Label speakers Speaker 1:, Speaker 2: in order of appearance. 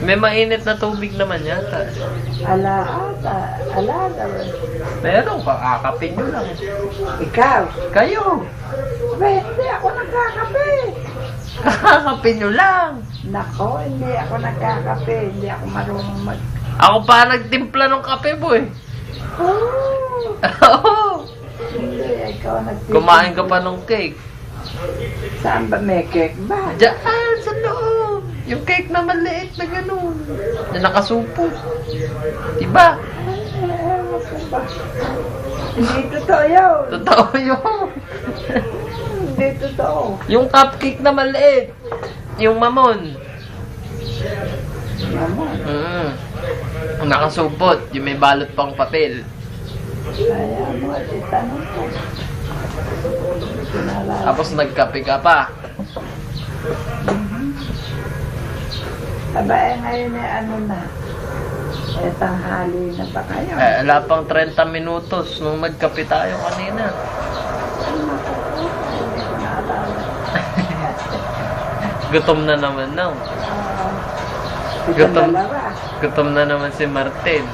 Speaker 1: May mainit na tubig naman yata.
Speaker 2: Alaga.
Speaker 1: Meron, kakapin nyo lang.
Speaker 2: Ikaw?
Speaker 1: Kayo,
Speaker 2: Hindi ako nagkakape.
Speaker 1: kakapin nyo lang.
Speaker 2: Nako, hindi ako nagkakape. Hindi ako marunong mag...
Speaker 1: Ako pa nagtimpla ng kape, boy.
Speaker 2: Oh, hindi, ikaw nagtitin.
Speaker 1: Kumain ka pa ng cake.
Speaker 2: Saan ba may cake ba?
Speaker 1: Diyan, sa loob. Yung cake na maliit na ganun. Na nakasupot. Diba?
Speaker 2: Ewan ko ba? Hindi totoo yun.
Speaker 1: Totoo yun.
Speaker 2: Hindi totoo.
Speaker 1: Yung cupcake na maliit. Yung mamon.
Speaker 2: Naman.
Speaker 1: Nakasupot. Yung may balot pang papel.
Speaker 2: Kaya mo at itanong ko. Nalala.
Speaker 1: Tapos nagkape ka pa.
Speaker 2: Aba, ngayon ay ano na. Tanghali na ba kayo?
Speaker 1: Wala pang 30 minutos nung nagkape tayo kanina.
Speaker 2: Hindi ko naalala.
Speaker 1: Gutom na naman na.
Speaker 2: Itong
Speaker 1: Gutom.
Speaker 2: dalawa.
Speaker 1: Gutom na naman si Martin.